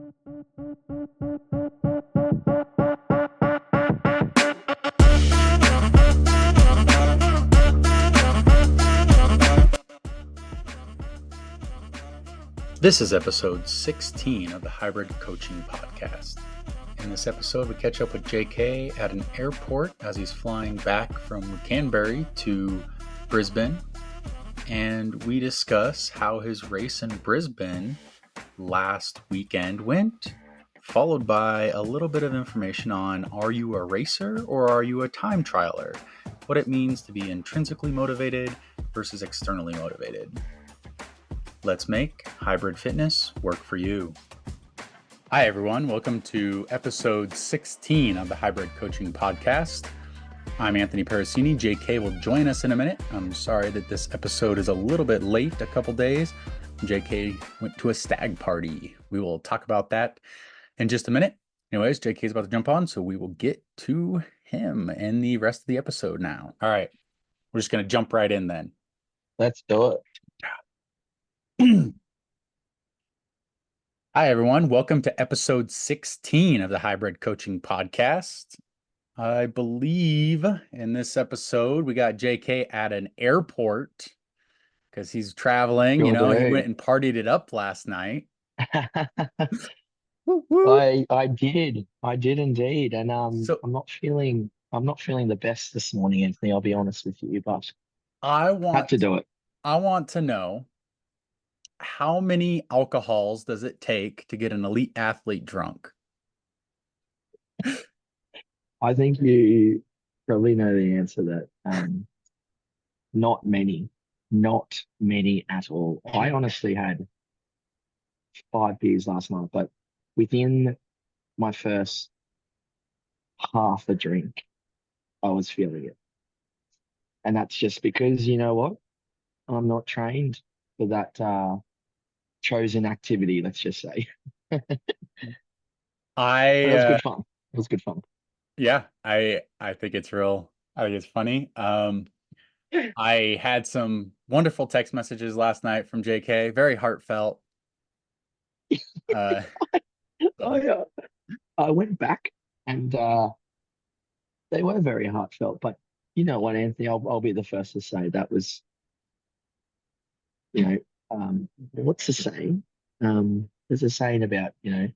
This is episode 16 of the Hybrid Coaching Podcast. In this episode, we catch up with JK at an airport as he's flying back from Canberra to Brisbane, and we discuss how his race in Brisbane last weekend went, followed by a little bit of information on are you a racer or are you a time trialer? What it means to be intrinsically motivated versus externally motivated. Let's make hybrid fitness work for you. Hi, everyone. Welcome to episode 16 of the Hybrid Coaching Podcast. I'm Anthony Parasini. JK will join us in a minute. I'm sorry that this episode is a little bit late, a couple days. JK went to a stag party. We will talk about that in just a minute. Anyways, JK is about to jump on, so we will get to him and the rest of the episode now. All right. We're just going to jump right in then. Let's do it. Hi, everyone. Welcome to episode 16 of the Hybrid Coaching Podcast. I believe in this episode, we got JK at an airport because he's traveling. He went and partied it up last night. Woo, woo. I did indeed. And I'm not feeling the best this morning, Anthony, I'll be honest with you, but had to do it. I want to know, how many alcohols does it take to get an elite athlete drunk? I think you probably know the answer to that. Not many at all. I honestly had 5 beers last night, but within my first half a drink, I was feeling it. And that's just because, you know what? I'm not trained for that chosen activity, let's just say. It was good fun. It was good fun. Yeah, I think it's real. I think it's funny. I had some wonderful text messages last night from JK, very heartfelt. I went back and they were very heartfelt, but you know what, Anthony, I'll be the first to say that was, what's the saying? There's a saying about, you're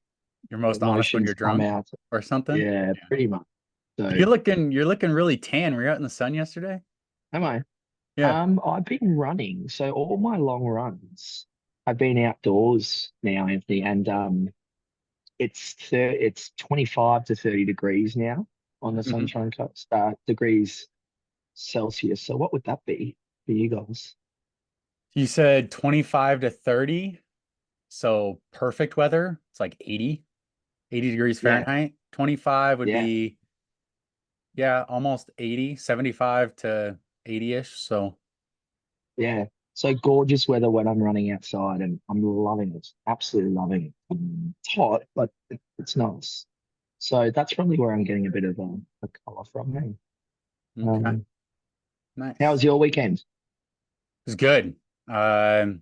most honest when you're drunk or something. Yeah, pretty much. So you're looking really tan. Were you out in the sun yesterday? Am I? Yeah. I've been running, so all my long runs I've been outdoors now, Anthony, and it's 25 to 30 degrees now on the Sunshine Coast, degrees Celsius. So what would that be for you guys? You said 25 to 30. So perfect weather. It's like 80 degrees Fahrenheit. 25 would be, almost 80, 75 to 80-ish. So yeah. So gorgeous weather when I'm running outside, and I'm loving it. Absolutely loving it. It's hot, but it's nice. So that's probably where I'm getting a bit of a color from me. Okay. Nice. How was your weekend? It was good. I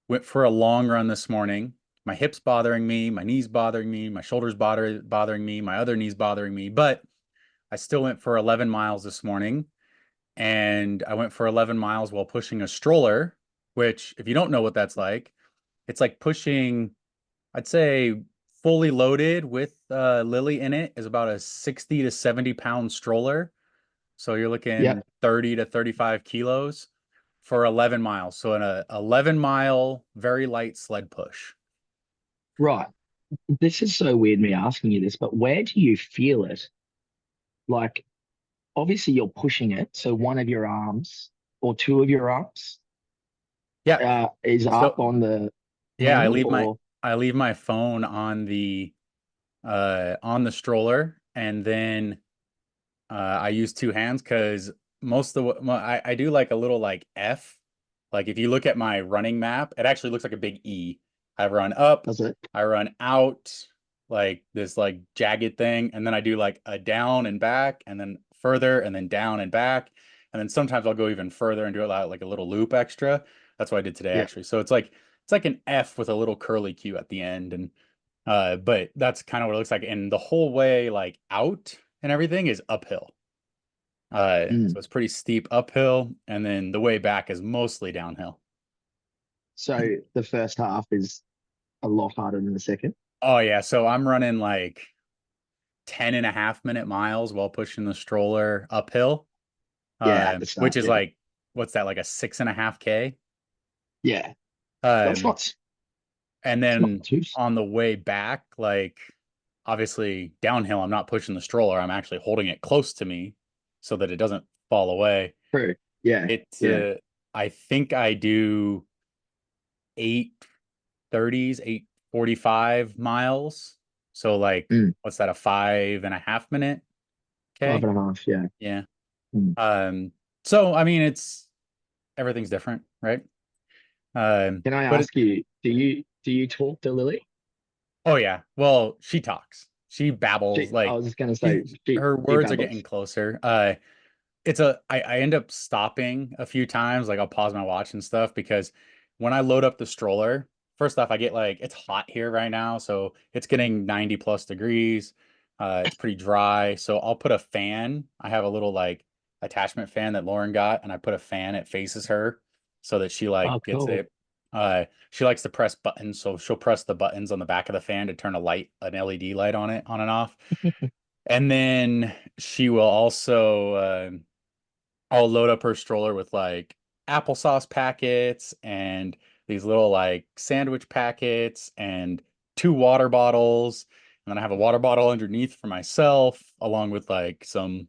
went for a long run this morning. My hips bothering me, my knees bothering me, my shoulders bothering me, my other knees bothering me, but I still went for 11 miles this morning. And I went for 11 miles while pushing a stroller, which, if you don't know what that's like, it's like pushing, I'd say fully loaded with Lily in it is about a 60 to 70 pound stroller. So you're looking 30 to 35 kilos for 11 miles. So an 11-mile, very light sled push. Right. This is so weird me asking you this, but where do you feel it? Like, obviously you're pushing it, so one of your arms or two of your arms is up on the I leave my phone on the stroller, and then I use two hands because most of I do like a little like F. Like if you look at my running map, it actually looks like a big E. I run up, I run out, like this like jagged thing, and then I do like a down and back, and then further, and then down and back, and then sometimes I'll go even further and do it like a little loop extra. That's what I did today, actually. So it's like it's like an F with a little curly Q at the end, and but that's kind of what it looks like. And the whole way like out and everything is uphill. Mm. So it's pretty steep uphill, and then the way back is mostly downhill. So the first half is a lot harder than the second. Oh yeah, so I'm running like 10.5 minute miles while pushing the stroller uphill, Yeah, at the which start. is Yeah. like, what's that, like a 6.5K? Yeah. That's Um, not, and it's not then too, on the way back, like obviously downhill, I'm not pushing the stroller. I'm actually holding it close to me so that it doesn't fall away. true. Yeah. It, Yeah. I think I do 8:30s, 8:45 miles. So like, Mm. what's that, a 5.5 minute? Five Okay. and a half. Yeah. Yeah. Mm. So I mean, everything's different, right? Can I But it, ask you, do you talk to Lily? oh yeah, well, she talks, she babbles, I like was just gonna say her she words are getting babbles. closer. I end up stopping a few times, like I'll pause my watch and stuff because when I load up the stroller, first off, I get like, it's hot here right now, so it's getting 90 plus degrees. It's pretty dry, so I'll put a fan. I have a little like attachment fan that Lauren got, and I put a fan, it faces her so that she like Oh, gets cool. it. She likes to press buttons, so she'll press the buttons on the back of the fan to turn an LED light on it, on and off. And then she will also I'll load up her stroller with like applesauce packets and these little like sandwich packets and two water bottles. And then I have a water bottle underneath for myself, along with like some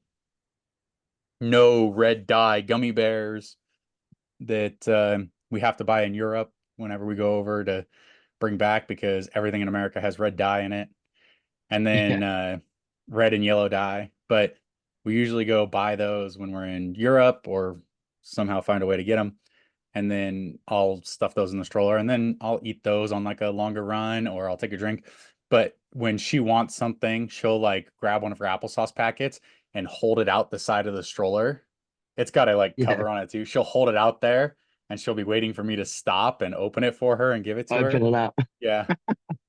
no red dye gummy bears that we have to buy in Europe whenever we go over to bring back because everything in America has red dye in it. And Yeah. then red and yellow dye. But we usually go buy those when we're in Europe or somehow find a way to get them. And then I'll stuff those in the stroller and then I'll eat those on like a longer run or I'll take a drink. But when she wants something, she'll like grab one of her applesauce packets and hold it out the side of the stroller. It's got a like Yeah. cover on it too. She'll hold it out there and she'll be waiting for me to stop and open it for her and give it to her. Open it up. Yeah.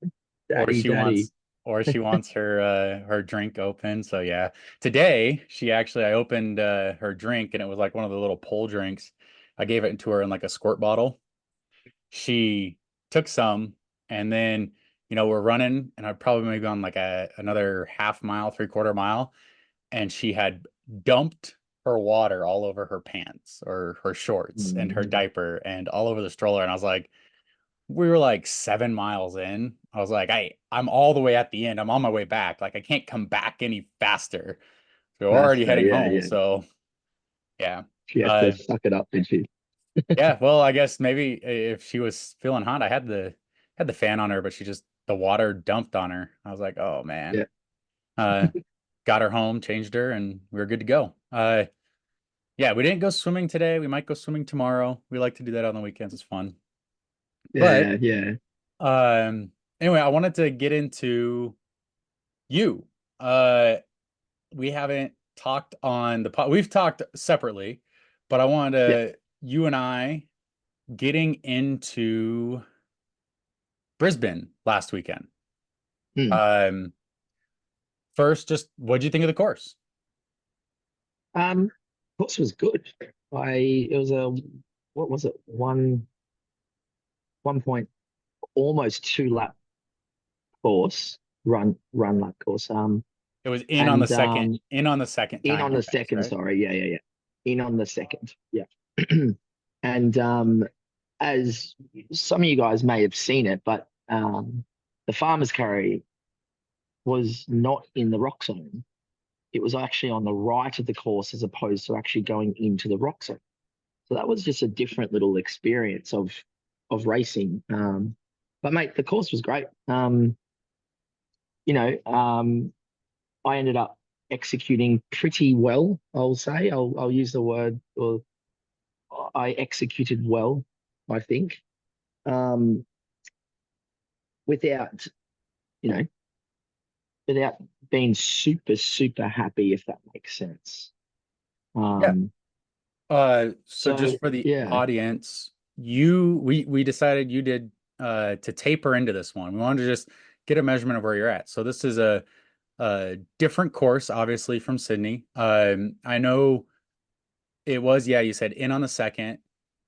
or Daddy, she daddy. wants or she wants her drink open. So yeah. Today I opened her drink and it was like one of the little pull drinks. I gave it to her in like a squirt bottle. She took some and then we're running and I'd probably maybe gone like another half mile, 3/4 mile, and she had dumped her water all over her pants or her shorts and her Mm. diaper and all over the stroller. And I was like, we were like 7 miles in. I was like, I'm all the way at the end. I'm on my way back. Like I can't come back any faster. So we're already Faster. heading Yeah. home. Yeah. So yeah. She had to Uh suck it up, did she? yeah, well, I guess maybe if she was feeling hot, I had the fan on her, but the water dumped on her. I was like, oh man. Yeah. Uh got her home, changed her, and we were good to go. Yeah, we didn't go swimming today. We might go swimming tomorrow. We like to do that on the weekends. It's fun. But Yeah. Yeah. um anyway, I wanted to get into you. Uh, we haven't talked on the pod. We've talked separately, but I wanted Yeah. you and I getting into Brisbane last weekend. Hmm. Um, First, just what'd you think of the course? Um, course was good. It was a, what was it? 1 point, almost 2 lap course, run lap course. It was And in on the second in time on the defense, second, right? sorry. Yeah. Yeah. Yeah. In on the second. Yeah. And as some of you guys may have seen it, but the farmer's carry was not in the rock zone. It was actually on the right of the course as opposed to actually going into the rock zone. So that was just a different little experience of racing. But mate, the course was great. You know, I ended up executing pretty well. I'll say. I'll use the word. Or I executed well. I think. Um, without you know, without being super happy, if that makes sense. Yeah. Um, So so just for the yeah, audience, we decided you did to taper into this one. We wanted to just get a measurement of where you're at. So this is a different course, obviously, from Sydney. I know it was, yeah, you said in on the second.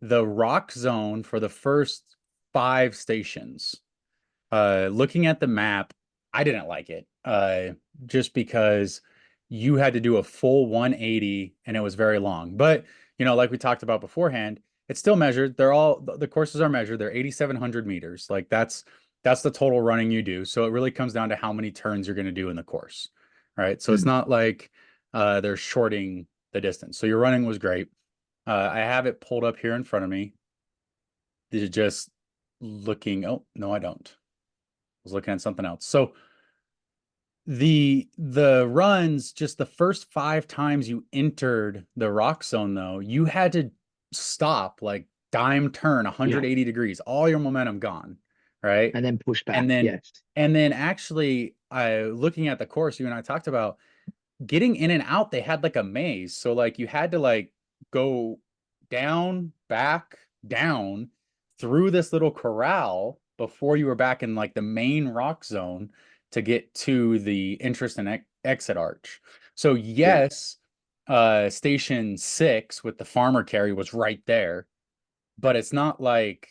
The rock zone for the first 5 stations. Looking at the map, I didn't like it. Just because you had to do a full 180 and it was very long. But, like we talked about beforehand, it's still measured. The courses are measured. They're 8,700 meters. Like that's the total running you do. So it really comes down to how many turns you're going to do in the course. Right. So it's Mm. not like they're shorting the distance. So your running was great. I have it pulled up here in front of me. This is just looking. Oh, no, I don't. I was looking at something else. So the runs, just the first 5 times you entered the rock zone, though, you had to stop, like dime turn Yeah. 180 degrees, all your momentum gone, right? And then push And back. then Yes. and then actually, looking at the course you and I talked about, getting in and out, they had like a maze. So like you had to like go down, back, down through this little corral before you were back in like the main rock zone to get to the entrance and exit arch. So Yeah. yes, station 6 with the farmer carry was right there, but it's not like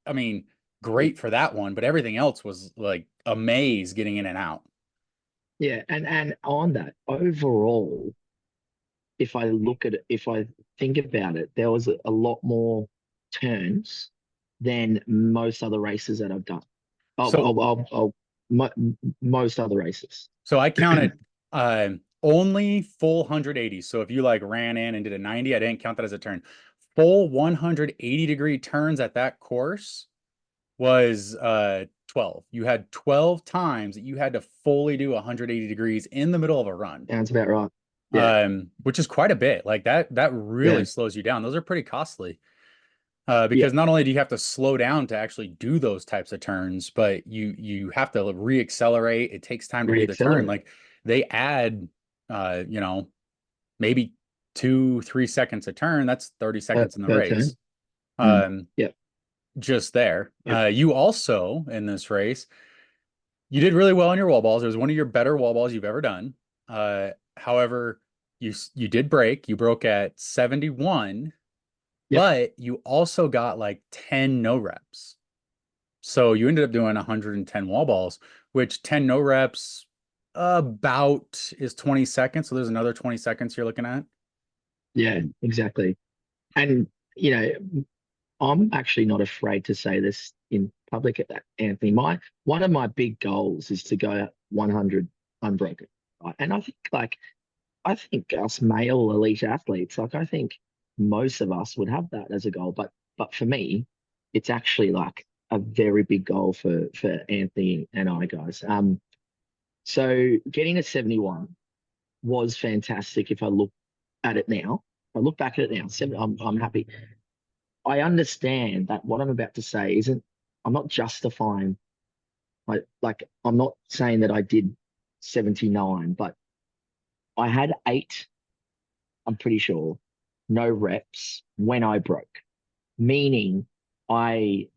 I mean, great for that one, but everything else was like a maze getting in and out. Yeah. And on that, overall, if I think about it, there was a lot more turns than most other races that I've done. So Mo most other races. So I counted only full 180. So if you like ran in and did a 90, I didn't count that as a turn. Full 180-degree turns at that course was 12. You had 12 times that you had to fully do 180 degrees in the middle of a run. Sounds about right. Yeah. Which is quite a bit. Like that really Yeah. slows you down. Those are pretty costly. Yeah. Because not only do you have to slow down to actually do those types of turns, but you have to re-accelerate. It takes time to do the turn. Reaccelerate Like they add, uh, you know, maybe 2-3 seconds a turn. That's 30 seconds in the per race. turn. Mm. Yeah. Just there. Yep. You also in this race, you did really well on your wall balls. It was one of your better wall balls you've ever done. However, you did break. You broke at 71, Yep. but you also got like 10 no reps. So you ended up doing 110 wall balls, which 10 no reps about is 20 seconds. So there's another 20 seconds you're looking at. Yeah, exactly. And I'm actually not afraid to say this in public, Anthony. One of my big goals is to go 100 unbroken. Right? And I think us male elite athletes, like I think most of us would have that as a goal. But for me, it's actually like a very big goal for Anthony and I guys. So getting a 71 was fantastic. If I look at it now, if I look back at it now, I'm happy. I understand that what I'm about to say isn't. I'm not justifying. Like I'm not saying that I did 79, but I had 8. I'm pretty sure no reps when I broke, meaning I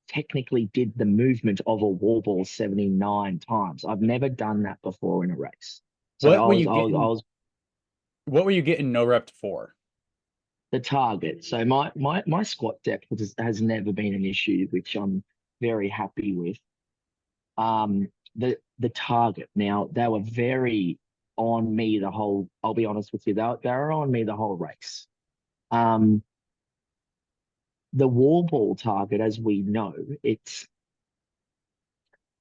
technically did the movement of a wall ball 79 times. I've never done that before in a race. So What were you I getting? was What were you getting no rep for? the target. So my squat depth has never been an issue, which I'm very happy with. The target. Now they were very on me the whole. I'll be honest with you, they were on me the whole race. Um, the wall ball target, as we know, I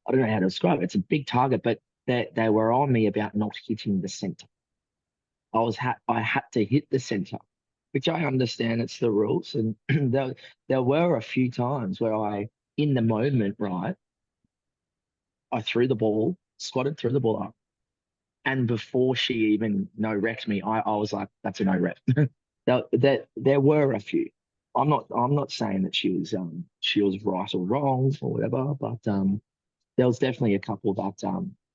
don't know how to describe it. It's a big target, but they were on me about not hitting the center. I had to hit the center, which I understand it's the rules. And there were a few times where in the moment, right, I threw the ball, squatted, threw the ball up. And before she even no repped me, I was like, that's a no rep. There were a few. I'm not saying that she was right or wrong or whatever, but there was definitely a couple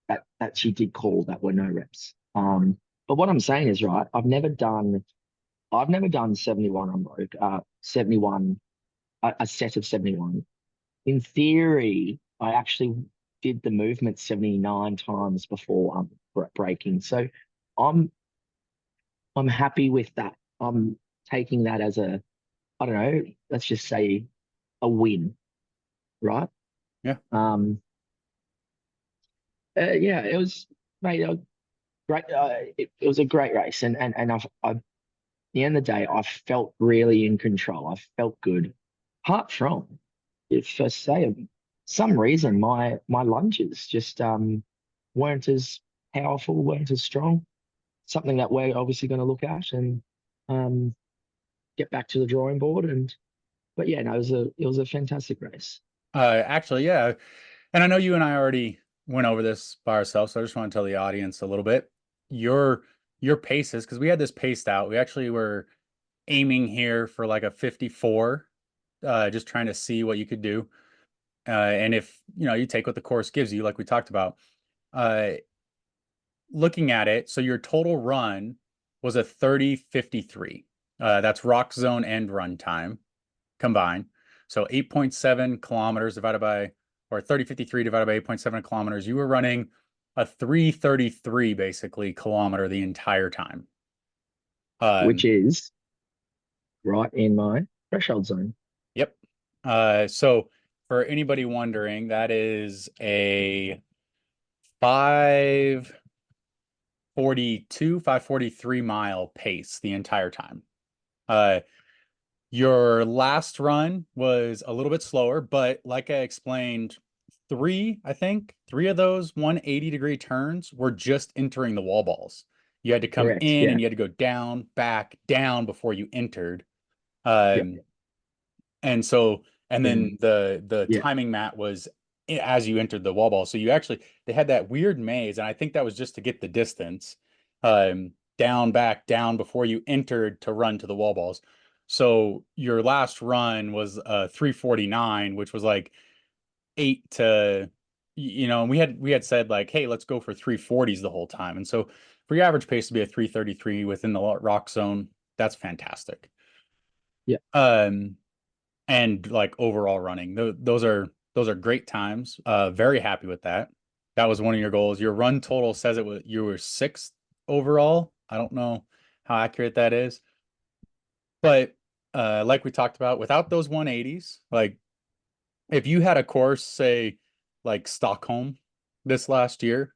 that she did call that were no reps. But what I'm saying is right, I've never done 71 unbroke, 71 a set of 71. In theory, I actually did the movement 79 times before breaking. So I'm I'm happy with that. I'm taking that as a, I don't know, let's just say a win, right? Yeah. Um, yeah, it was, mate, great. It was a great race, and at the end of the day, I felt really in control. I felt good. Apart from, if I say, some reason my lunges just weren't as powerful, weren't as strong. Something that we're obviously going to look at and um, get back to the drawing board. And but yeah, no, it was a fantastic race. Actually, yeah. And I know you and I already went over this by ourselves, so I just want to tell the audience a little bit. Your your paces, because we had this paced out. We actually were aiming here for like a 54, just trying to see what you could do. And if you take what the course gives you, like we talked about, uh, looking at it, so your total run was a 30:53. That's rock zone and run time combined. So 8.7 kilometers divided by, or 30:53 divided by 8.7 kilometers. You were running a 3:33 basically kilometer the entire time. Which Um, is right in my threshold zone. yep. So for anybody wondering, that is a 5:42, 5:43 mile pace the entire time. Uh, Your last run was a little bit slower, but like I explained, I think, three of those 180-degree turns were just entering the wall balls. You had to come Correct. in Yeah. and you had to go down, back, down before you entered. Yeah. Um, and so, and then Then the yeah. timing mat was as you entered the wall ball. So you actually they had that weird maze, and I think that was just to get the distance, down, back, down before you entered to run to the wall balls. So your last run was 3:49, which was like eight to, and we had said like, hey, let's go for 3:40s the whole time. And so for your average pace to be a 3:33 within the rock zone, that's fantastic. Yeah. Um, and like overall running. Those are great times. Very happy with that. That was one of your goals. Your run total says you were sixth overall. I don't know how accurate that is, but like we talked about, without those 180s, like if you had a course, say like Stockholm this last year,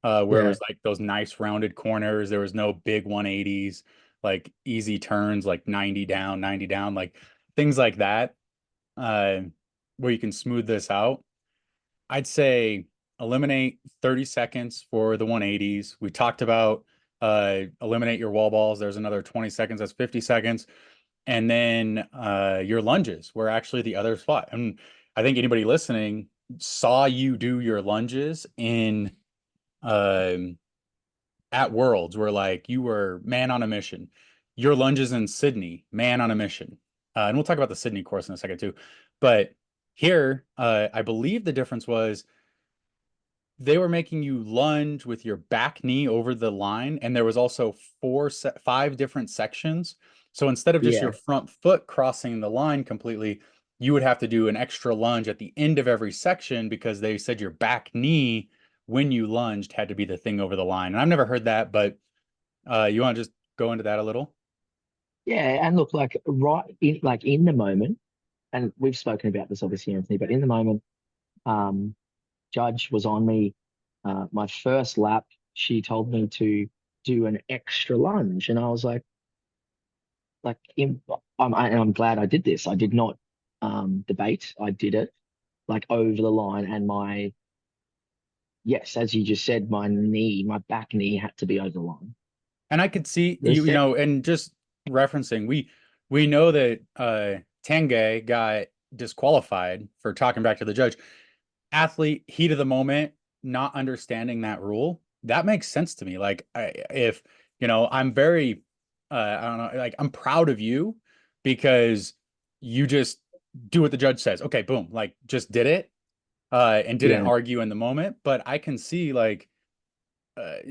where it Yeah. was like those nice rounded corners, there was no big 180s, like easy turns, like 90 down, 90 down, like things like that, uh, where you can smooth this out. I'd say eliminate 30 seconds for the 180s. We talked about eliminate your wall balls. There's another 20 seconds. That's 50 seconds. And then your lunges were actually the other spot. And I think anybody listening saw you do your lunges in um, at Worlds, where like you were man on a mission. Your lunges in Sydney, man on a mission. And we'll talk about the Sydney course in a second too. But here, I believe the difference was they were making you lunge with your back knee over the line, and there was also five different sections. So instead of just your Yeah. front foot crossing the line completely, you would have to do an extra lunge at the end of every section because they said your back knee, when you lunged, had to be the thing over the line. And I've never heard that, but you want to just go into that a little? Yeah. And look, like in the moment, and we've spoken about this obviously, Anthony, but in the moment, um, Judge was on me. My first lap, she told me to do an extra lunge, and I was like, I'm glad I did this. I did not debate. I did it like over the line, and yes, as you just said, my back knee had to be over the line. And I could see The sec and just referencing, we know that Tanguy got disqualified for talking back to the judge. Athlete, heat of the moment, not understanding that rule. That makes sense to me. Like if I'm very I don't know, like I'm proud of you because you just do what the judge says. Okay, boom, like just did it and didn't Yeah, argue in the moment. But I can see like a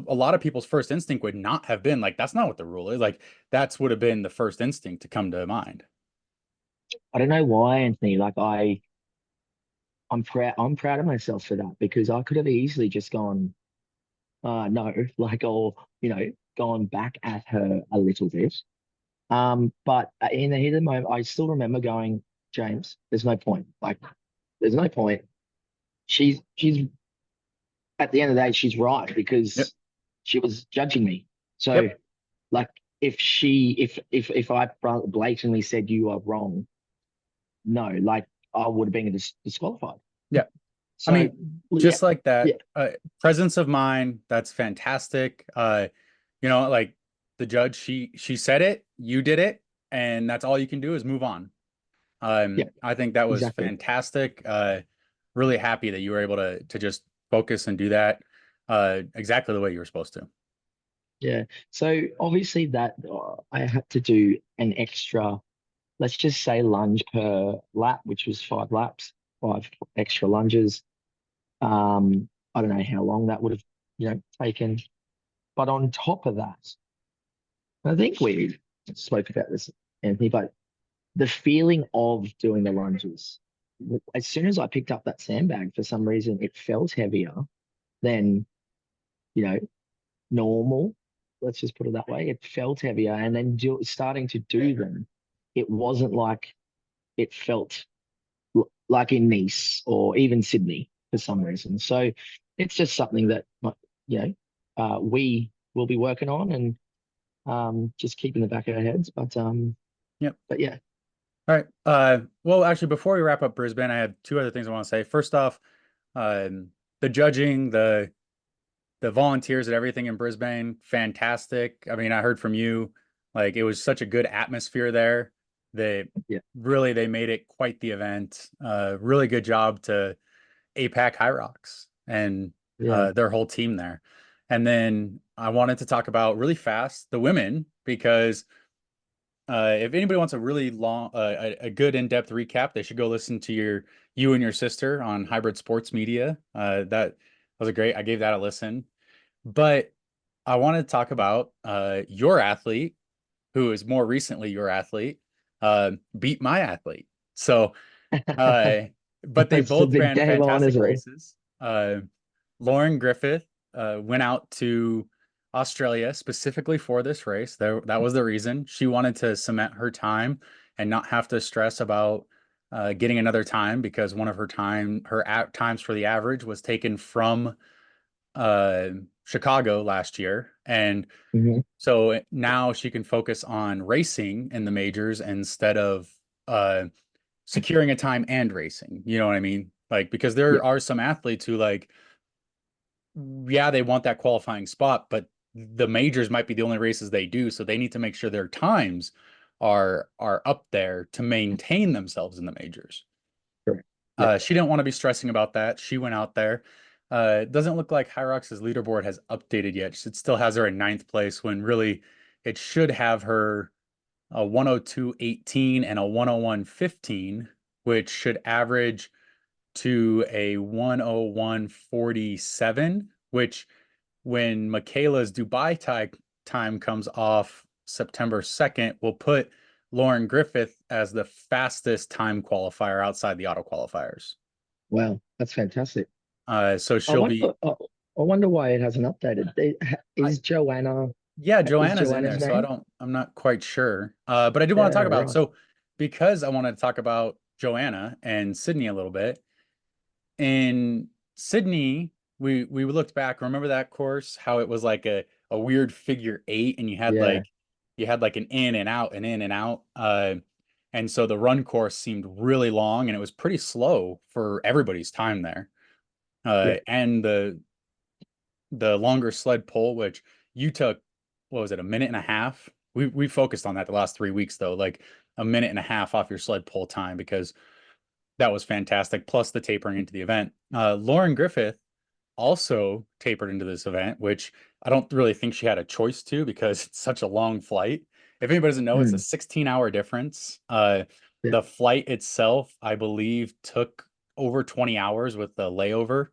lot of people's first instinct would not have been like, that's not what the rule is. Like, that's would have been the first instinct to come to mind. I don't know why, Anthony. Like I'm proud of myself for that because I could have easily just gone, no, like, or, gone back at her a little bit. But in the heat of the moment, I still remember going, James, there's no point. Like, there's no point. She's at the end of the day, she's right Yep. because she was judging me. So, Yep. like, if I blatantly said you are wrong, no, like I would have been disqualified. Yeah. I So, mean, well, yeah, just like that, yeah, presence of mind, that's fantastic. Like the judge, she said it, you did it, and that's all you can do is move on. yeah, I think that was exactly. fantastic. Really happy that you were able to just focus and do that exactly the way you were supposed to. Yeah. So obviously that I had to do an extra, let's just say lunge per lap, which was 5 laps, 5 extra lunges. I don't know how long that would have, taken. But on top of that, I think we spoke about this, Anthony, but the feeling of doing the lunges, as soon as I picked up that sandbag, for some reason, it felt heavier than, you know, normal. Let's just put it that way. It felt heavier. And then starting to do them, it wasn't like it felt like in Nice or even Sydney for some reason. So it's just something that, you we will be working on and just keep in the back of our heads. Yep. But yeah. All right. Well, actually, before we wrap up Brisbane, I have two other things I want to say. First off, um, the judging, the volunteers and everything in Brisbane, fantastic. I mean, I heard from you, like it was such a good atmosphere there. Yeah. They made it quite the event. Really good job to APAC HYROX and Yeah. their whole team there. And then I wanted to talk about really fast the women because if anybody wants a really long, a good in-depth recap, they should go listen to you and your sister on Hybrid Sports Media. That was a great. I gave that a listen. But I want to talk about your athlete, who is more recently your athlete, beat my athlete. So, uh, but they It's a both big ran game on, fantastic isn't it? races. Lauren Griffith went out to Australia specifically for this race. That was the reason she wanted to cement her time and not have to stress about getting another time because one of her times for the average was taken from uh, Chicago last year. And Hmm. so now she can focus on racing in the majors instead of uh, securing a time and racing. You know what I mean? Like, because Yeah. there are some athletes who, like, yeah, they want that qualifying spot, but the majors might be the only races they do. So they need to make sure their times are up there to maintain themselves in the majors. Correct. Yeah. She didn't want to be stressing about that. She went out there. It doesn't look like HYROX's leaderboard has updated yet. It still has her in ninth place when really it should have her a 102.18 and a 101.15, which should average to a 101.47, which when Michaela's time comes off September 2nd, will put Lauren Griffith as the fastest time qualifier outside the auto qualifiers. Wow. That's fantastic. So I she'll be, wonder, I wonder why it hasn't updated. I, Is Joanna, yeah, is Joanna's in Joanna's there, so name? I'm not quite sure. But I do want to Yeah, talk about, right. so because I wanted to talk about Joanna and Sydney a little bit. In Sydney, we looked back. Remember that course? How it was like a weird figure eight, and Yeah. you had like an in and out, an in and out. And so the run course seemed really long, and it was pretty slow for everybody's time there. Yeah. And the longer sled pull, which you took, what was it, a minute and a half? We focused on that the last 3 weeks though, like a minute and a half off your sled pull time because that was fantastic. Plus the tapering into the event. Lauren Griffith also tapered into this event, which I don't really think she had a choice to because it's such a long flight. If anybody doesn't know, it's a Mm, 16-hour difference. yeah. The flight itself, I believe, took over 20 hours with the layover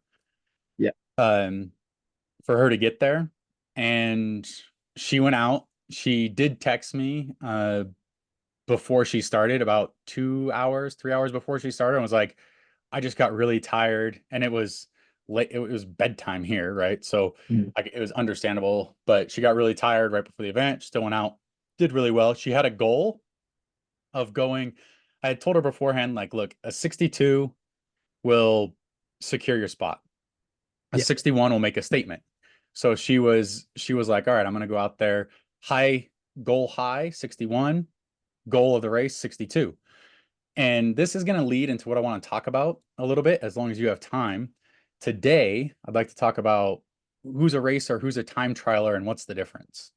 Yeah. um, for her to get there. And she went out. She did text me before she started, about 2 hours, 3 hours before she started, and was like, I just got really tired, and it was late. It was bedtime here, right? So Mm. it was understandable, but she got really tired right before the event. Still went out, did really well. She had a goal of going. I had told her beforehand, like, look, a 62 will secure your spot. A Yeah. 61 will make a statement. So she was like, all right, I'm gonna go out there, high goal high 61, goal of the race 62. And this is going to lead into what I want to talk about a little bit, as long as you have time. Today, I'd like to talk about who's a racer, who's a time trialer, and what's the difference.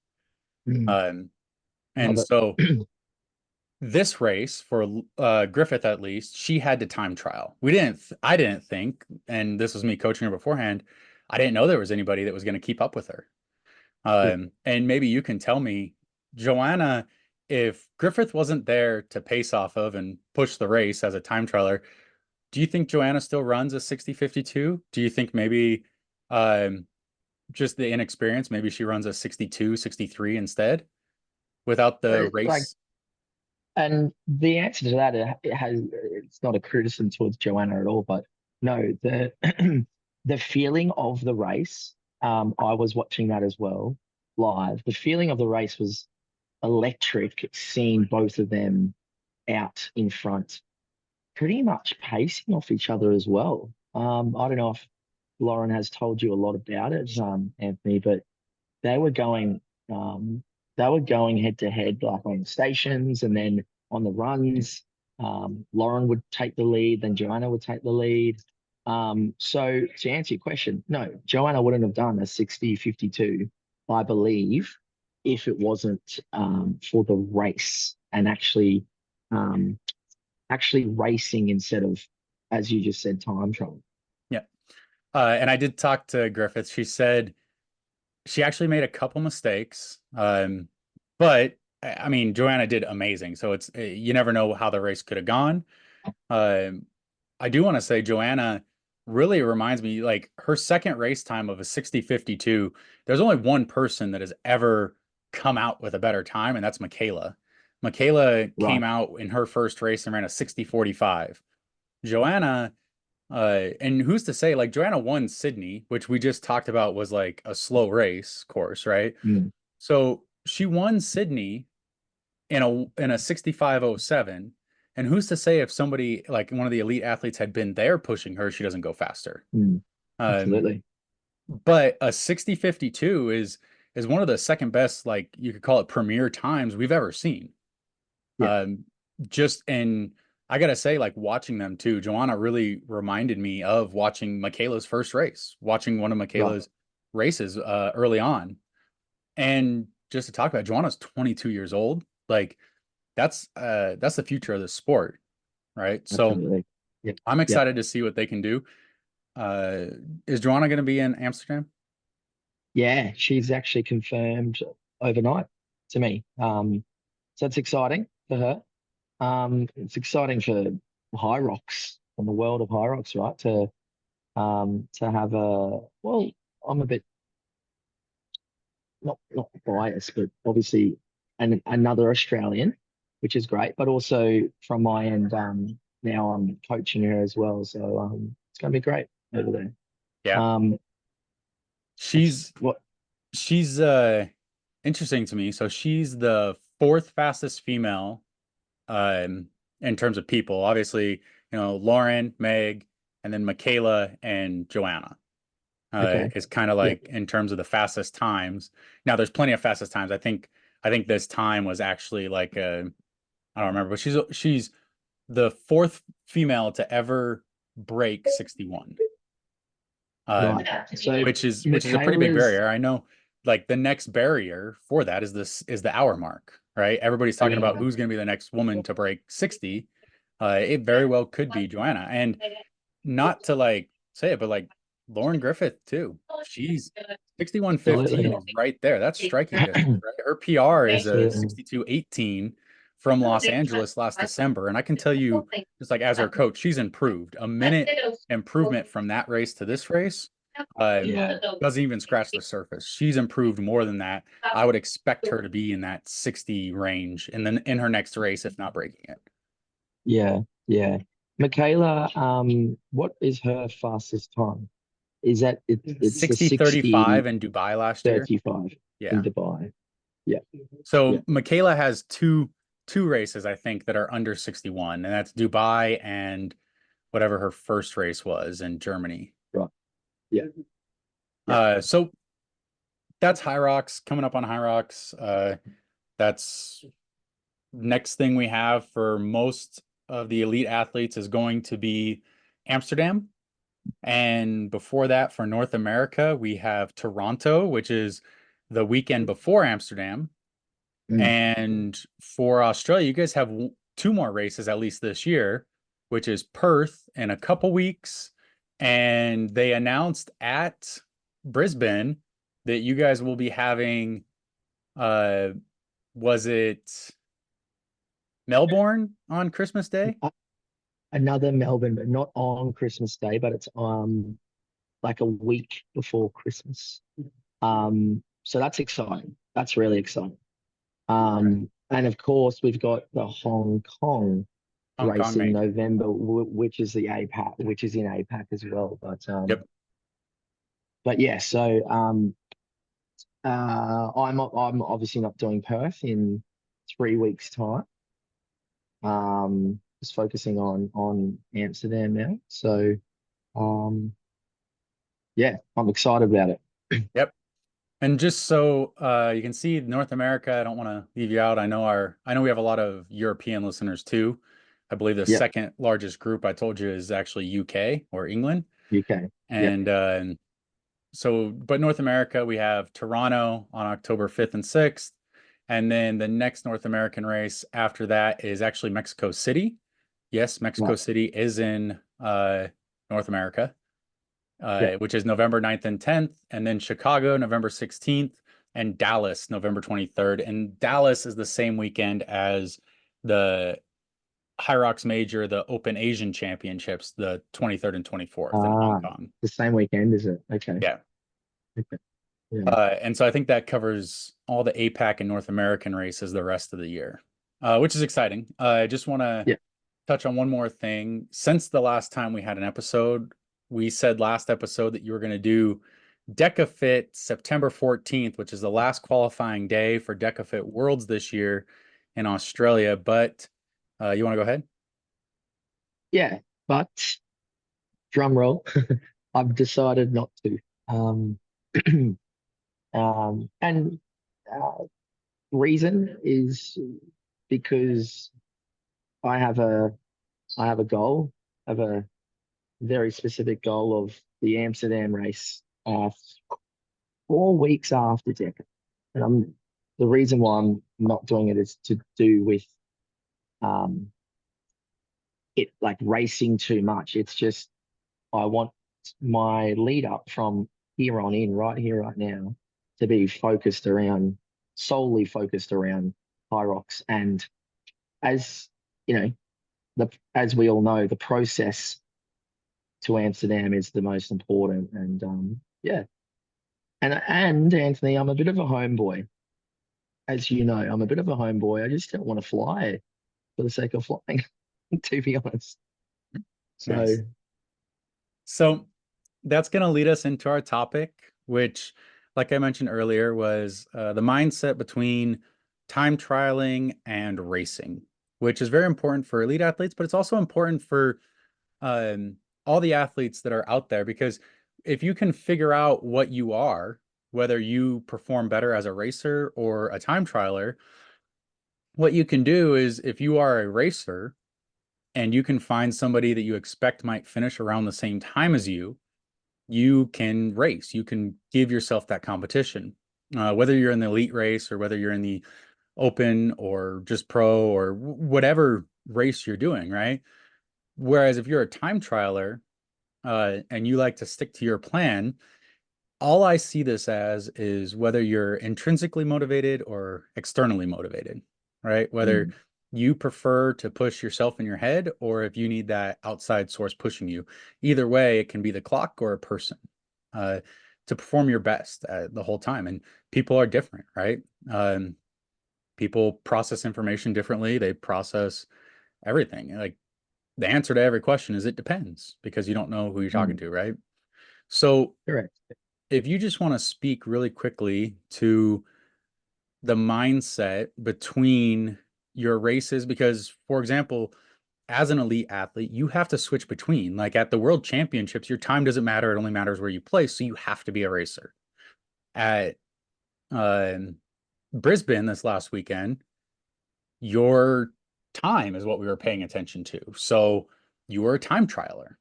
Mm. Um, and Love so it. this race for Griffith, at least, she had to time trial. I didn't think, and this was me coaching her beforehand, I didn't know there was anybody that was going to keep up with her. Yeah. And maybe you can tell me, Joanna, if Griffith wasn't there to pace off of and push the race as a time trialer, do you think Joanna still runs a 60-52? Do you think maybe um, just the inexperience, maybe she runs a 62-63 instead without the Like, race? and the answer to that, it's not a criticism towards Joanna at all, but no, the the feeling of the race, I was watching that as well live. The feeling of the race was electric, seeing both of them out in front, pretty much pacing off each other as well. I don't know if Lauren has told you a lot about it, Anthony, but they were going um, they were going head to head, like on the stations and then on the runs. Lauren would take the lead, then Joanna would take the lead. So to answer your question, no, Joanna wouldn't have done a 60-52, I believe, if it wasn't for the race and um, actually racing instead of, as you just said, time trial. Yeah. And I did talk to Griffith. She said she actually made a couple mistakes. But I mean, Joanna did amazing. So it's you never know how the race could have gone. Um, I do want to say Joanna really reminds me, like, her second race time of a 60-52. There's only one person that has ever come out with a better time, and that's Michaela. Michaela came Right. out in her first race and ran a 60-45. Joanna, and who's to say, like, Joanna won Sydney, which we just talked about was like a slow race course, right? Mm. So she won Sydney in a 65-07. And who's to say if somebody like one of the elite athletes had been there pushing her, she doesn't go faster. Mm. Um, Absolutely. but a 60-52 is one of the second best, like you could call it premier times we've ever seen. Yeah. Um, just and I gotta say, like watching them too, Joanna really reminded me of watching Michaela's first race, watching one of Right. Michaela's races early on. And just to talk about, Joanna's 22 years old. Like that's the future of the sport, right? So Absolutely. Yep. I'm Yep. excited to see what they can do. Uh, is Joanna going to be in Amsterdam? Yeah, she's actually confirmed overnight to me. So it's exciting for her. It's exciting for HYROX and the world of HYROX, right? To have a well, I'm a bit not biased, but obviously another Australian, which is great. But also from my end, now I'm coaching her as well, so it's going to be great over there. Yeah, Um, it's she's what she's interesting to me. So she's the fourth fastest female um in terms of people. Obviously, Lauren, Meg, and then Michaela and Joanna. Okay. Is kind of Yeah. like in terms of the fastest times. Now, there's plenty of fastest times. I think this time was actually like I don't remember, but she's the fourth female to ever break 61. Right. So Which is a pretty big Michaela's, barrier. I know, like the next barrier for that is the hour mark, right? Everybody's talking yeah, about who's going to be the next woman to break 60. It very well could be Joanna, and not to like say it, but like Lauren Griffith too. She's 61:15 absolutely. is right there. That's striking distance, right? Her PR is a Absolutely. 62:18 from Los Angeles last December, and I can tell you, just like as her coach, she's improved a minute improvement from that race to this race. Yeah. Doesn't even scratch the surface. She's improved more than that. I would expect her to be in that 60 range and then in her next race, if not breaking it. Yeah. Yeah. Michaela, what is her fastest time? Is that it's the 60-35 60 in Dubai last year. 35 in Yeah. Dubai. Yeah. Yeah. So Michaela has two races, I think, that are under 61, and that's Dubai and whatever her first race was in Germany. Right. Yeah. Yeah. So that's HYROX coming up on HYROX. That's next thing we have for most of the elite athletes is going to be Amsterdam. And before that, for North America, we have Toronto, which is the weekend before Amsterdam. Mm. And for Australia, you guys have two more races at least this year, which is Perth in a couple weeks. And they announced at Brisbane that you guys will be having, uh, was it Melbourne on Christmas Day? Another Melbourne, but not on Christmas Day, but it's like a week before Christmas. So that's exciting. That's really exciting. Right. And of course, we've got the Hong Kong Hong race Kong in major. November, which is the APAC, which is in APAC as well. Yep. But yeah, so I'm obviously not doing Perth in 3 weeks' time. Just focusing on Amsterdam now. So um, yeah, I'm excited about it. Yep. And just so you can see North America, I don't want to leave you out. I know we have a lot of European listeners too. I believe the Yep, second largest group I told you is actually UK or England. UK. Yep. And so, but North America, we have Toronto on October 5th and 6th. And then the next North American race after that is actually Mexico City. Yes, Mexico Right. City is in North America, Yep. which is November 9th and 10th. And then Chicago, November 16th, and Dallas, November 23rd. And Dallas is the same weekend as the HYROX Major, the Open Asian Championships, the 23rd and 24th in Hong Ah, Kong. the same weekend, is it? Okay. Yeah. Okay. Yeah. And so I think that covers all the APAC and North American races the rest of the year, which is exciting. I just want to Yeah. touch on one more thing. Since the last time we had an episode, we said last episode that you were going to do DecaFit September 14th, which is the last qualifying day for DecaFit Worlds this year in Australia. But you want to go ahead? Yeah. But drum roll, I've decided not to. Um, and uh, reason is because I have a I have a goal, I have a very specific goal of the Amsterdam race 4 weeks after Deca. And the reason why I'm not doing it is to do with um it like racing too much. It's just I want my lead up from here on in, right here, right now, to be solely focused around HYROX. And as you know, as we all know, the process to Amsterdam is the most important. And yeah, and Anthony, I'm a bit of a homeboy, as you know. I'm a bit of a homeboy. I just don't want to fly for the sake of flying, to be honest. So Nice. So that's going to lead us into our topic, which, like I mentioned earlier, was the mindset between time trialing and racing, which is very important for elite athletes, but it's also important for all the athletes that are out there because if you can figure out what you are, whether you perform better as a racer or a time trialer, what you can do is if you are a racer and you can find somebody that you expect might finish around the same time as you can race. You can give yourself that competition. Whether you're in the elite race or whether you're in the open or just pro or whatever race you're doing, right? Whereas if you're a time trialer and you like to stick to your plan, all I see this as is whether you're intrinsically motivated or externally motivated, right? Whether mm, you prefer to push yourself in your head or if you need that outside source pushing you. Either way, it can be the clock or a person. to perform your best the whole time. And people are different, right? People process information differently. They process everything. Like the answer to every question is it depends because you don't know who you're talking Mm, to, right? So correct. if you just want to speak really quickly to the mindset between your races, because for example, as an elite athlete, you have to switch between. Like at the world championships, your time doesn't matter. It only matters where you place. So you have to be a racer. At um, Brisbane this last weekend, your time is what we were paying attention to. So you were a time trialer.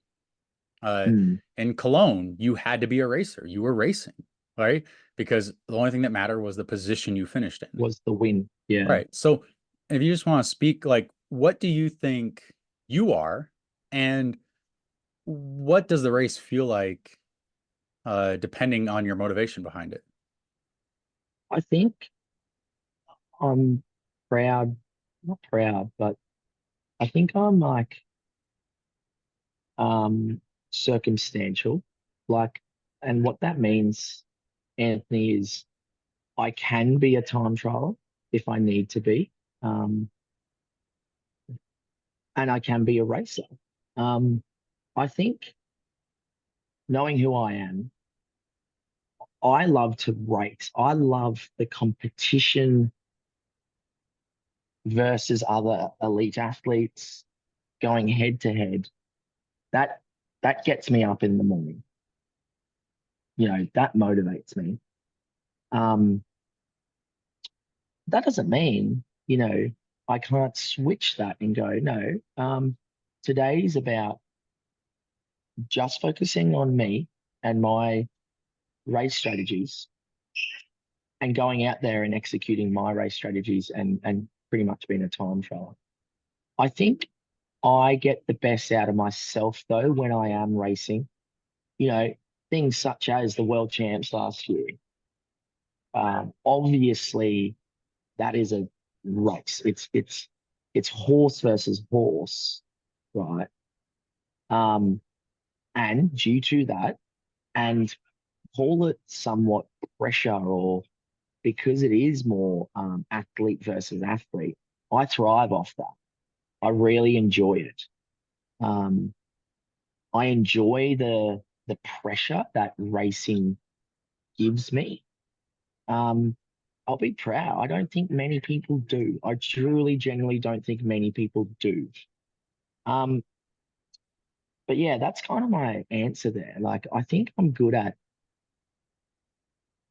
Uh, Mm, in Cologne, you had to be a racer. You were racing, right? Because the only thing that mattered was the position you finished in. was the win. Yeah. Right. So if you just want to speak, like, what do you think you are, and what does the race feel like, depending on your motivation behind it? I think I'm proud, not proud, but I think I'm like um circumstantial. Like, and what that means, Anthony, is I can be a time trialer if I need to be. Um, and I can be a racer. Um, I think knowing who I am, I love to race. I love the competition versus other elite athletes going head to head. That that gets me up in the morning. That motivates me. Um, that doesn't mean, I can't switch that and go, no, today's about just focusing on me and my race strategies and going out there and executing my race strategies and pretty much being a time trial. I think I get the best out of myself though when I am racing. You know, things such as the world champs last year. Obviously, that is a race. It's horse versus horse, right? Um, and due to that, and call it somewhat pressure or because it is more athlete versus athlete, I thrive off that. I really enjoy it. Um, I enjoy the pressure that racing gives me. Um, I'll be proud. I don't think many people do. I truly, genuinely don't think many people do. Um, but yeah, that's kind of my answer there. Like, I think I'm good at,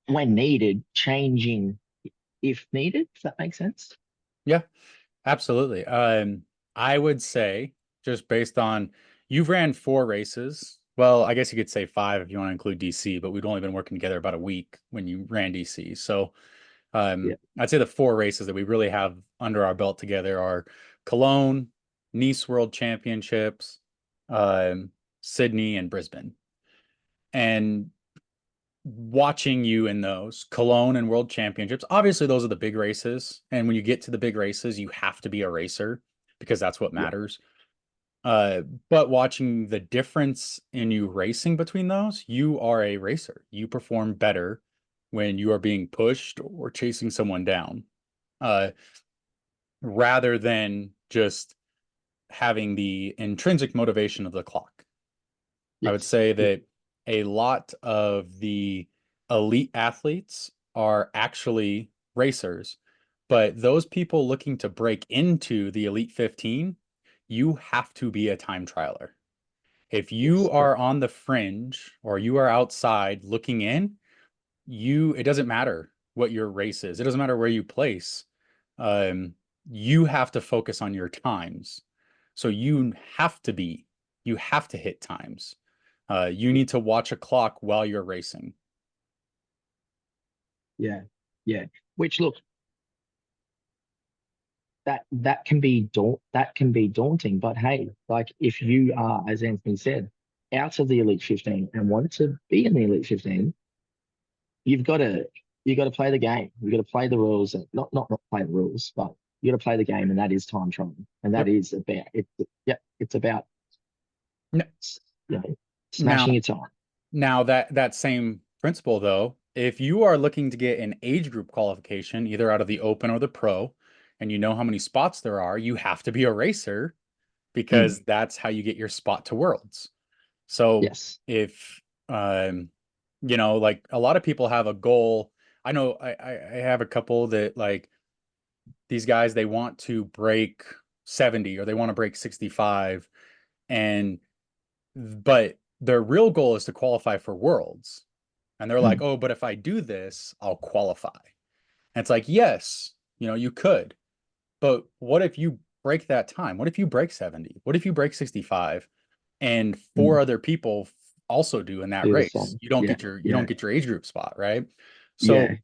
when needed, changing if needed. Does that make sense? Yeah, absolutely. I would say just based on you've ran 4 races. Well, I guess you could say 5 if you want to include DC, but we'd only been working together about a week when you ran DC. So Yeah, I'd say the 4 races that we really have under our belt together are Cologne, Nice World Championships, um, Sydney, and Brisbane. And watching you in those Cologne and World Championships, obviously those are the big races. And when you get to the big races, you have to be a racer because that's what yeah, matters. Uh, but watching the difference in you racing between those, you are a racer. You perform better when you are being pushed or chasing someone down, uh, rather than just having the intrinsic motivation of the clock. I would yes, say yeah, that a lot of the elite athletes are actually racers, but those people looking to break into the elite 15, you have to be a time trialer. If you yes, are correct. on the fringe or you are outside looking in, it doesn't matter what your race is. It doesn't matter where you place. Um, you have to focus on your times. So you have to hit times. You Yeah, need to watch a clock while you're racing. yeah, yeah. Which look, that can be daunting. But hey, like if you are, as Anthony said, out of the Elite 15 and want to be in the Elite 15, you've got to you got to play the game. You've got to play the rules, and not play the rules, but you got to play the game, and that is time trial, and that Yep. is about it. Yeah, it's about N- you know Now, smashing your time. Now that same principle though, if you are looking to get an age group qualification, either out of the open or the pro, and you know how many spots there are, you have to be a racer Mm, because that's how you get your spot to worlds. So yes. if like a lot of people have a goal. I know I have a couple that like these guys, they want to break 70 or they want to break 65, and but their real goal is to qualify for worlds. And they're like, Mm, oh, but if I do this, I'll qualify. And it's like, yes, you could. But what if you break that time? What if you break 70? What if you break 65 and mm. four other people also do in that Do the race? same. You don't Yeah. get your you don't Yeah. get your age group spot, right? So, Yeah.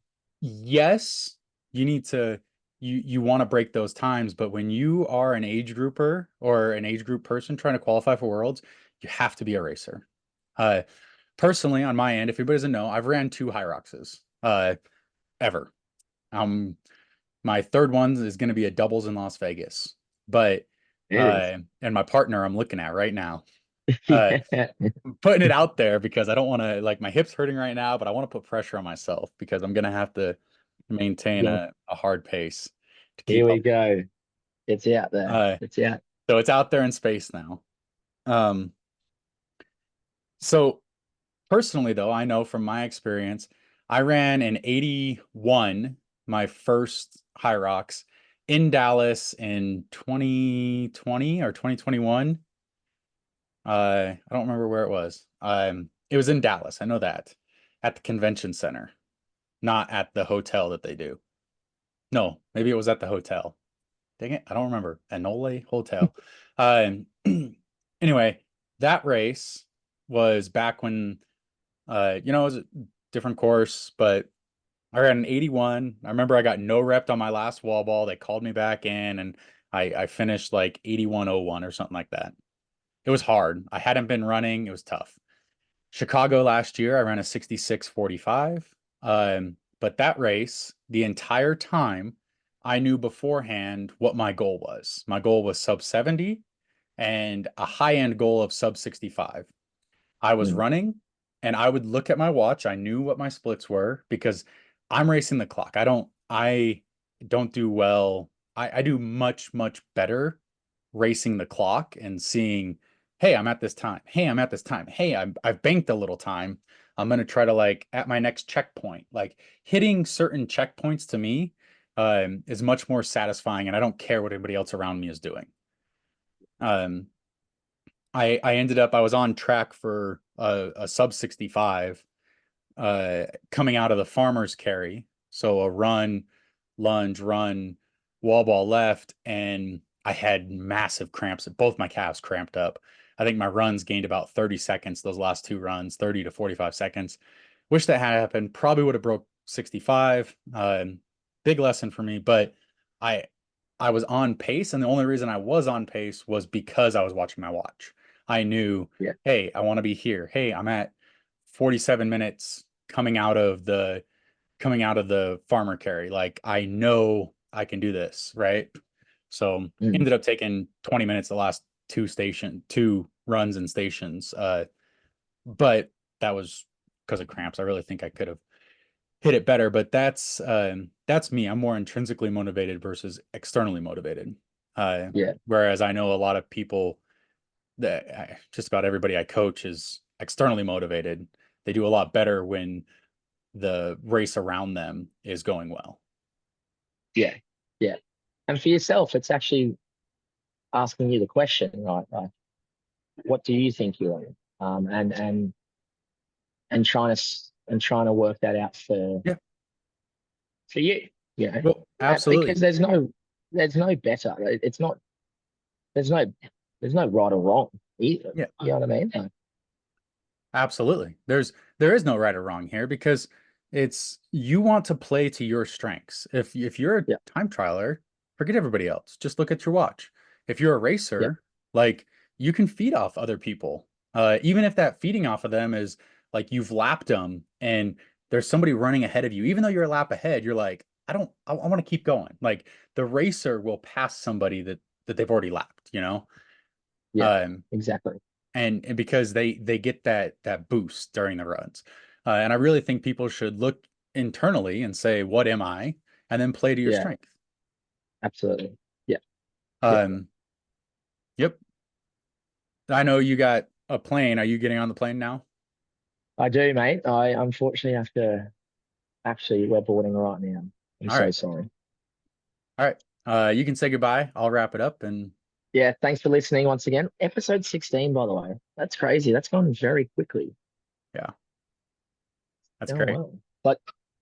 yes, you need to you want to break those times, but when you are an age grouper or an age group person trying to qualify for worlds, you have to be a racer. Uh, Personally, on my end, if anybody doesn't know, I've ran two HYROXs ever. Um, my third one is going to be a doubles in Las Vegas, but It is. and my partner I'm looking at right now. Uh, Yeah. I'm putting it out there because I don't want to, like, my hips hurting right now, but I want to put pressure on myself because I'm gonna have to maintain Yeah. a hard pace to Here keep we up. go. It's out there. Uh, It's out. so it's out there in space now. Um, so personally, though, I know from my experience, I ran an 81, my first HYROX in Dallas in 2020 or 2021. I don't remember where it was. It was in Dallas. I know that at the convention center, not at the hotel that they do. No, maybe it was at the hotel. Dang it, I don't remember. Anole Hotel. Um, anyway, that race was back when it was a different course, but I ran an 81. I remember I got no rep on my last wall ball. They called me back in and I finished like 81.01 or something like that. It was hard. I hadn't been running. It was tough. Chicago last year, I ran a 66:45. But that race, the entire time, I knew beforehand what my goal was. My goal was sub 70 and a high end goal of sub 65. I was Mm, running and I would look at my watch. I knew what my splits were because I'm racing the clock. I don't do well. I do much, much better racing the clock and seeing, hey, I'm at this time. Hey, I'm at this time. Hey, I've banked a little time. I'm gonna try to, like, at my next checkpoint. Like, hitting certain checkpoints to me is much more satisfying, and I don't care what anybody else around me is doing. Um, I was on track for a sub 65 coming out of the farmer's carry. So a run, lunge, run, wall ball left, and I had massive cramps. Both my calves cramped up. I think my runs gained about 30 seconds, those last two runs, 30 to 45 seconds. Wish that had happened. Probably would have broke 65. Big lesson for me, but I I was on pace, and the only reason I was on pace was because I was watching my watch. I knew, yeah. hey, I want to be here. Hey, I'm at 47 minutes coming out of the farmer carry. Like, I know I can do this, right? So Mm, ended up taking 20 minutes the last two runs and stations. But that was because of cramps. I really think I could have hit it better, but that's me. I'm more intrinsically motivated versus externally motivated. Uh, yeah. Whereas I know a lot of people that just about everybody I coach is externally motivated. They do a lot better when the race around them is going well. Yeah. Yeah. And for yourself, it's actually asking you the question, right? Like, what do you think you are? And trying to work that out Yeah. for you, you know, Well, absolutely. because there's no better. It's not there's no there's no right or wrong either. Yeah. You know what I mean? Like, Absolutely. There is no right or wrong here because it's you want to play to your strengths. If you're a yeah, time trialer, forget everybody else. Just look at your watch. If you're a yeah, racer, like, you can feed off other people. Even if that feeding off of them is like you've lapped them and there's somebody running ahead of you, even though you're a lap ahead, you're like, I want to keep going. Like, the racer will pass somebody that they've already lapped. yeah, Um, exactly. and because they get that boost during the runs. And I really think people should look internally and say, what am I? And then play to your Yeah, strength. absolutely. Yeah, yeah. Um, yep. I know you got a plane. Are you getting on the plane now? I do, mate. I unfortunately have to actually, we're boarding right now. I'm All so right. sorry. All right. You can say goodbye. I'll wrap it up and Yeah, thanks for listening once again. Episode 16, by the way. That's crazy. That's gone very quickly. yeah, that's Oh great. well.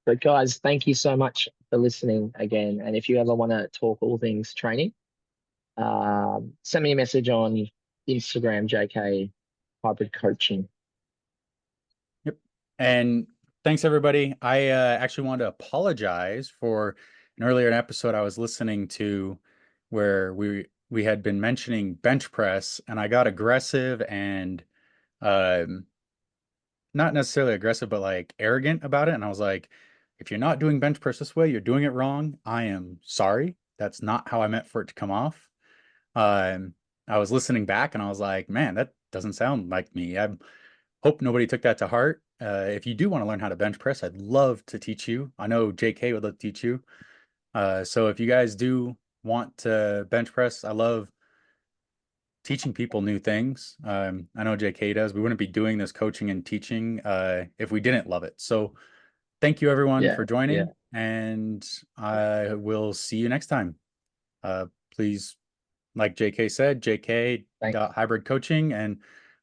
But guys, thank you so much for listening again. And if you ever want to talk all things training, send me a message on Instagram, JK Hybrid Coaching. Yep. And thanks everybody. I actually wanted to apologize for an earlier episode I was listening to where we had been mentioning bench press and I got aggressive and um not necessarily aggressive, but like arrogant about it. And I was like, if you're not doing bench press this way, you're doing it wrong. I am sorry. That's not how I meant for it to come off. Um, I was listening back and I was like, man, that doesn't sound like me. I hope nobody took that to heart. If you do want to learn how to bench press, I'd love to teach you. I know JK would love to teach you. So if you guys do want to bench press, I love teaching people new things. I know JK does. We wouldn't be doing this coaching and teaching if we didn't love it. So thank you everyone Yeah, for yeah. joining, and I will see you next time. Please, like JK said, JK Thank hybrid coaching, and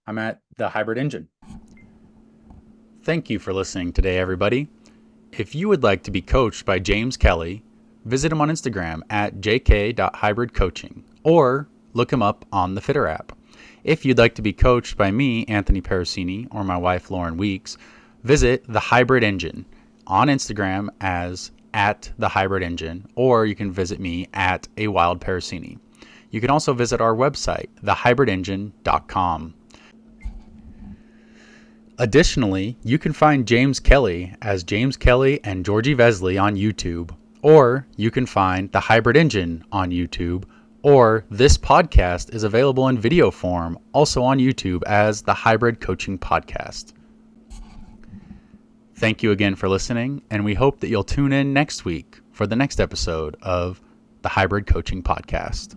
I'm at the hybrid engine. Thank you for listening today, everybody. If you would like to be coached by James Kelly, visit him on Instagram at jk.hybridcoaching or look him up on the Fitter app. If you'd like to be coached by me, Anthony Parasini, or my wife, Lauren Weeks, visit The Hybrid Engine on Instagram as at The Hybrid Engine, or you can visit me at A Wild Parasini. You can also visit our website, thehybridengine.com. Additionally, you can find James Kelly as James Kelly and Georgie Vesley on YouTube, or you can find The Hybrid Engine on YouTube, or this podcast is available in video form also on YouTube as The Hybrid Coaching Podcast. Thank you again for listening, and we hope that you'll tune in next week for the next episode of The Hybrid Coaching Podcast.